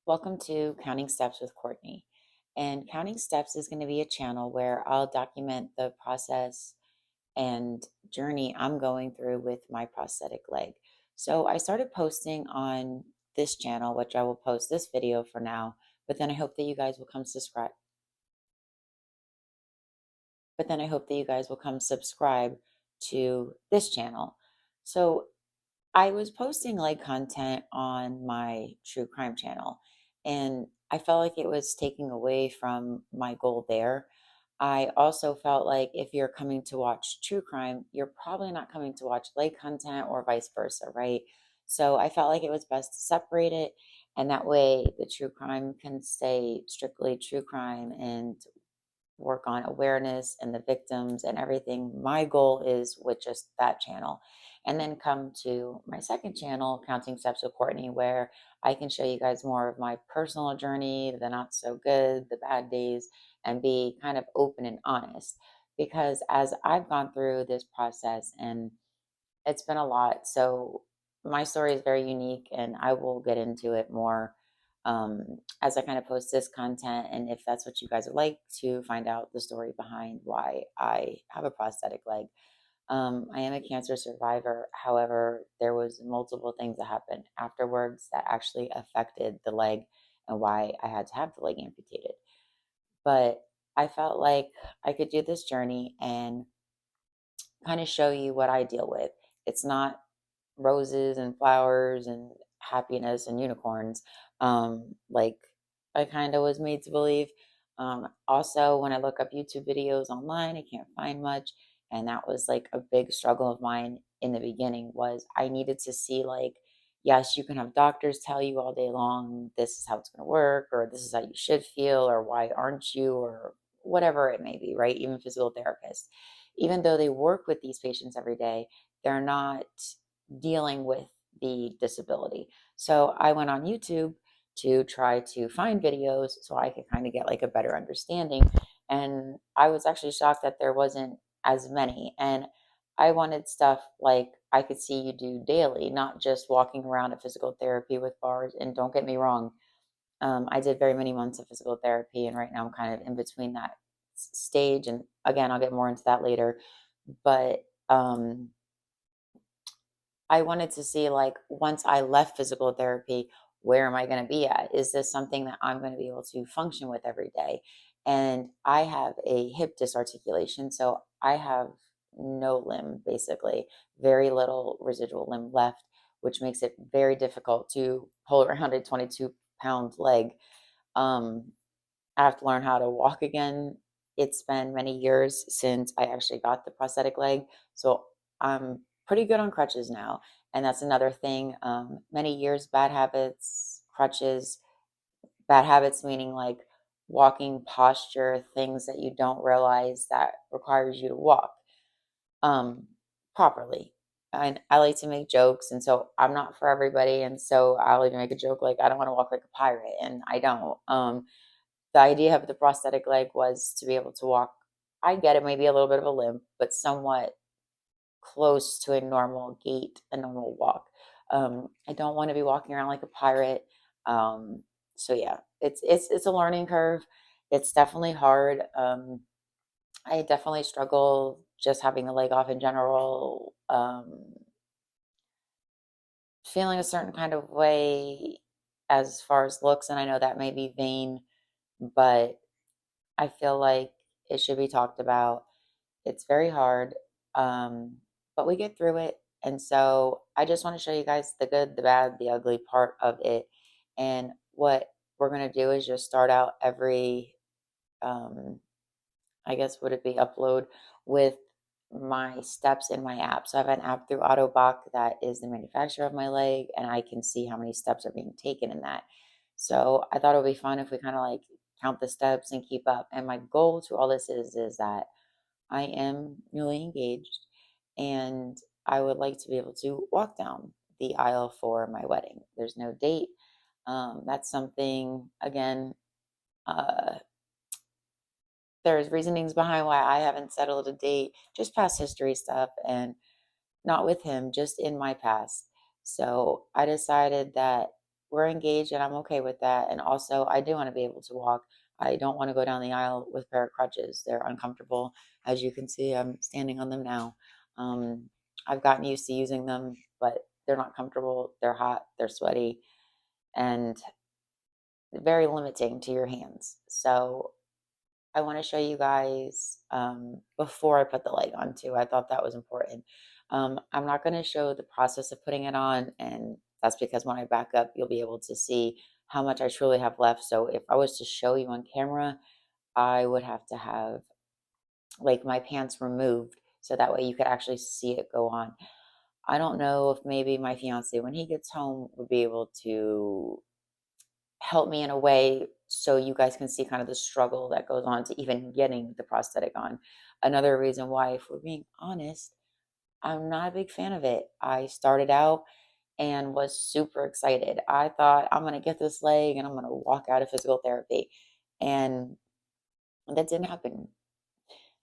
Welcome to Counting Steps with Courtney. And Counting Steps is going to be a channel where I'll document the process and journey I'm going through with my prosthetic leg. So I started posting on this channel, which I will post this video for now, but then I hope that you guys will come subscribe. But then I hope that you guys will come subscribe to this channel. So I was posting like content on my true crime channel, and I felt like it was taking away from my goal there. I also felt like if you're coming to watch true crime, you're probably not coming to watch leg content or vice versa, right? So I felt like it was best to separate it, and that way the true crime can stay strictly true crime and work on awareness and the victims and everything. My goal is with just that channel. And then come to my second channel, Counting Steps with Courtney, where I can show you guys more of my personal journey, the not so good, the bad days, and be kind of open and honest. Because as I've gone through this process, and it's been a lot, so my story is very unique, and I will get into it more as I kind of post this content. And if that's what you guys would like to find out the story behind why I have a prosthetic leg. I am a cancer survivor. However, there was multiple things that happened afterwards that actually affected the leg and why I had to have the leg amputated. But I felt like I could do this journey and kind of show you what I deal with. It's not roses and flowers and happiness and unicorns, like I kind of was made to believe. Also, when I look up YouTube videos online, I can't find much, and that was like a big struggle of mine in the beginning. Was I needed to see, like, yes, you can have doctors tell you all day long this is how it's going to work, or this is how you should feel, or why aren't you, or whatever it may be, right? Even physical therapists, even though they work with these patients every day, they're not dealing with the disability. So I went on YouTube to try to find videos so I could kind of get like a better understanding. And I was actually shocked that there wasn't as many. And I wanted stuff like I could see you do daily, not just walking around at physical therapy with bars. And don't get me wrong, I did very many months of physical therapy, and right now I'm kind of in between that stage. And again, I'll get more into that later. But I wanted to see, like, once I left physical therapy, where am I going to be at? Is this something that I'm going to be able to function with every day? And I have a hip dysarticulation, so I have no limb, basically, very little residual limb left, which makes it very difficult to pull around a 22-pound leg. Um, I have to learn how to walk again. It's been many years since I actually got the prosthetic leg, so I'm pretty good on crutches now. And that's another thing. Many years, bad habits, crutches, bad habits meaning like walking posture, things that you don't realize that requires you to walk um, properly. And I like to make jokes, and so I'm not for everybody. And so I'll even make a joke like, I don't want to walk like a pirate, and I don't. The idea of the prosthetic leg was to be able to walk. I get it, maybe a little bit of a limp, but somewhat close to a normal gait, a normal walk. I don't want to be walking around like a pirate. So yeah, it's a learning curve. It's definitely hard. I definitely struggle just having the leg off in general. Feeling a certain kind of way as far as looks, and I know that may be vain, but I feel like it should be talked about. It's very hard, but we get through it. And so I just want to show you guys the good, the bad, the ugly part of it. And what we're going to do is just start out every, I guess, would it be upload with my steps in my app. So I have an app through Autobach that is the manufacturer of my leg, and I can see how many steps are being taken in that. So I thought it would be fun if we kind of like count the steps and keep up. And my goal to all this is that I am newly engaged, and I would like to be able to walk down the aisle for my wedding. There's no date. That's something, again, uh, there's reasonings behind why I haven't settled a date, just past history stuff, and not with him, just in my past. So I decided that we're engaged and I'm okay with that. And also, I do want to be able to walk. I don't want to go down the aisle with a pair of crutches. They're uncomfortable. As you can see, I'm standing on them now. Um, I've gotten used to using them, but they're not comfortable. They're hot, they're sweaty, and very limiting to your hands. So I want to show you guys before I put the leg on too. I thought that was important. I'm not going to show the process of putting it on, and that's because when I back up, you'll be able to see how much I truly have left. So if I was to show you on camera, I would have to have like my pants removed so that way you could actually see it go on. I don't know if maybe my fiance, when he gets home, would be able to help me in a way so you guys can see kind of the struggle that goes on to even getting the prosthetic on. Another reason why, if we're being honest, I'm not a big fan of it. I started out and was super excited. I thought I'm going to get this leg and I'm going to walk out of physical therapy. And that didn't happen.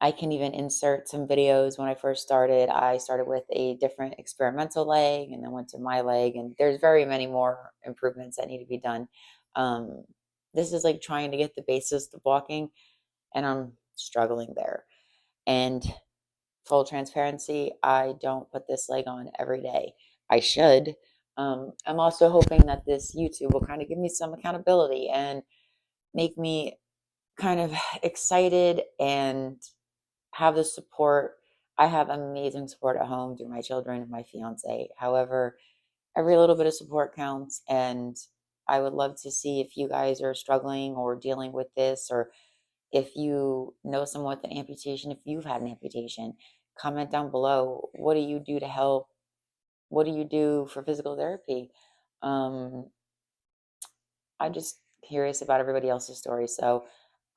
I can even insert some videos. When I first started, I started with a different experimental leg and then went to my leg. And there's very many more improvements that need to be done. Um, this is like trying to get the basis of walking, and I'm struggling there. And full transparency, I don't put this leg on every day. I should. I'm also hoping that this YouTube will kind of give me some accountability and make me kind of excited and have the support. I have amazing support at home through my children and my fiance. However, every little bit of support counts, and I would love to see if you guys are struggling or dealing with this, or if you know someone with an amputation, if you've had an amputation, comment down below. What do you do to help? What do you do for physical therapy? Um, I'm just curious about everybody else's story. So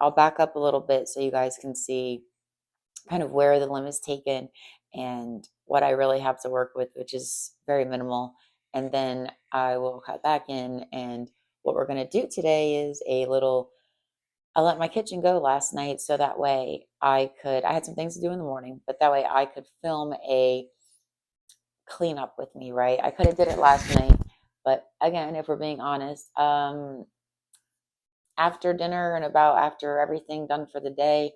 I'll back up a little bit so you guys can see kind of where the limb is taken and what I really have to work with, which is very minimal. And then I will cut back in. And what we're going to do today is a little, I let my kitchen go last night so that way I had some things to do in the morning, but that way I could film a cleanup with me, right? I could have did it last night, but again, if we're being honest, after dinner and about after everything done for the day,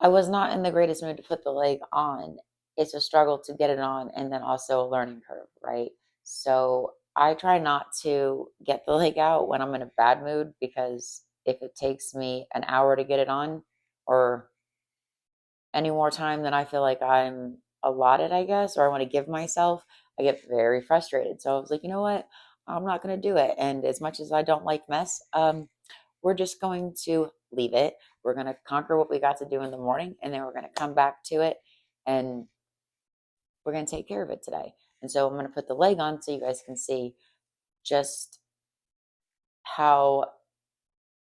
I was not in the greatest mood to put the leg on. It's a struggle to get it on and then also a learning curve, right? So I try not to get the leg out when I'm in a bad mood, because if it takes me an hour to get it on or any more time than I feel like I'm allotted, I guess, or I want to give myself, I get very frustrated. So I was like, you know what? I'm not going to do it. And as much as I don't like mess, we're just going to leave it. We're going to conquer what we got to do in the morning, and then we're going to come back to it, and we're going to take care of it today. And so I'm going to put the leg on so you guys can see just how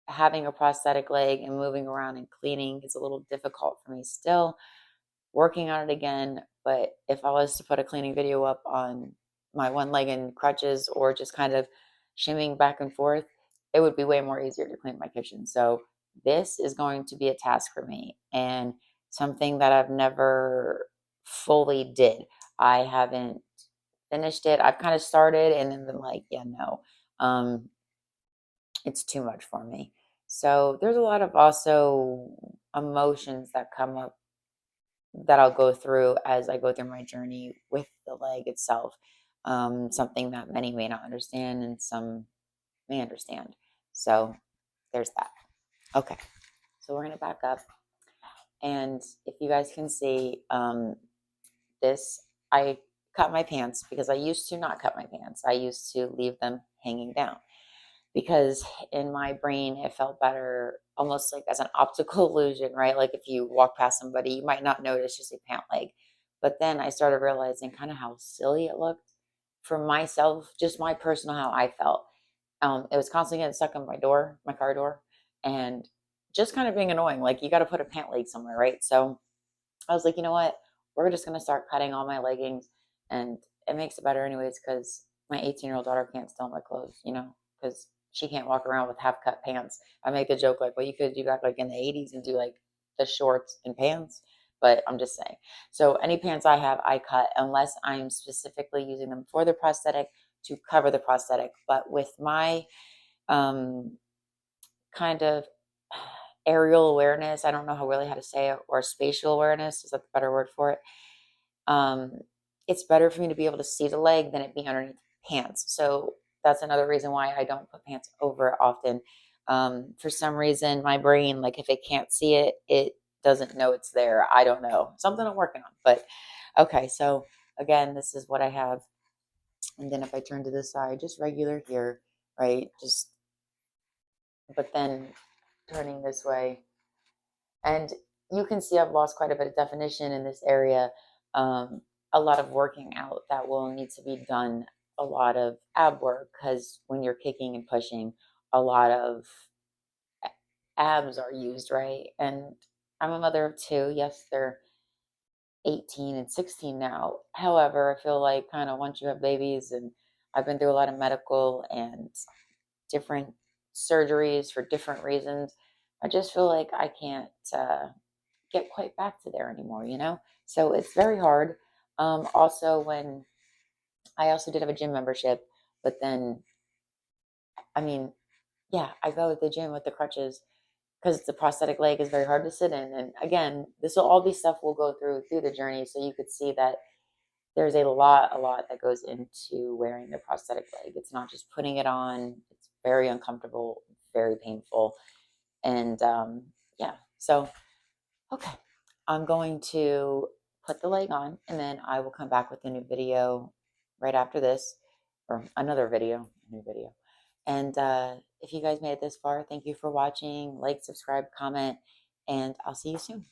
having a prosthetic leg and moving around and cleaning is a little difficult for me still. Working on it again, but if I was to put a cleaning video up on my one leg and crutches or just kind of shimmying back and forth, it would be way more easier to clean my kitchen. So this is going to be a task for me and something that I've never fully did. I haven't finished it. I've kind of started and then been like, yeah, no, it's too much for me. So there's a lot of also emotions that come up that I'll go through as I go through my journey with the leg itself. Something that many may not understand and some may understand. So there's that. Okay, so we're going to back up. And if you guys can see this, I cut my pants because I used to not cut my pants. I used to leave them hanging down because in my brain it felt better, almost like as an optical illusion, right? Like if you walk past somebody you might not notice just a pant leg, but then I started realizing kind of how silly it looked for myself, just my personal, how I felt. It was constantly getting stuck on my car door, and just kind of being annoying. Like you got to put a pant leg somewhere, right? So I was like, you know what? We're just going to start cutting all my leggings. And it makes it better, anyways, because my 18-year-old daughter can't steal my clothes, because she can't walk around with half cut pants. I make the joke like, well, you could do back like in the 80s and do like the shorts and pants. But I'm just saying. So any pants I have, I cut unless I'm specifically using them for the prosthetic to cover the prosthetic. But with my um, kind of aerial awareness, I don't know how to say it, or spatial awareness, is that the better word for it? Um, it's better for me to be able to see the leg than it be underneath pants. So that's another reason why I don't put pants over it often. For some reason, my brain, like if it can't see it, it doesn't know it's there. I don't know. Something I'm working on. But okay, so again, this is what I have. And then if I turn to this side, just regular here, right? Just, but then turning this way. And you can see I've lost quite a bit of definition in this area. Um, a lot of working out that will need to be done, a lot of ab work, because when you're kicking and pushing, a lot of abs are used, right? And I'm a mother of two. Yes, they're 18 and 16 now. However, I feel like kind of once you have babies, and I've been through a lot of medical and different surgeries for different reasons, I just feel like I can't get quite back to there anymore, you know? So it's very hard. Also, when I also did have a gym membership, but then, I mean, yeah, I go to the gym with the crutches because the prosthetic leg is very hard to sit in. And again, this will all be stuff we'll go through the journey. So you could see that there's a lot that goes into wearing the prosthetic leg. It's not just putting it on. It's very uncomfortable, very painful. And yeah, so okay, I'm going to put the leg on and then I will come back with a new video right after this, or another video, a new video. And if you guys made it this far, thank you for watching. Like, subscribe, comment, and I'll see you soon.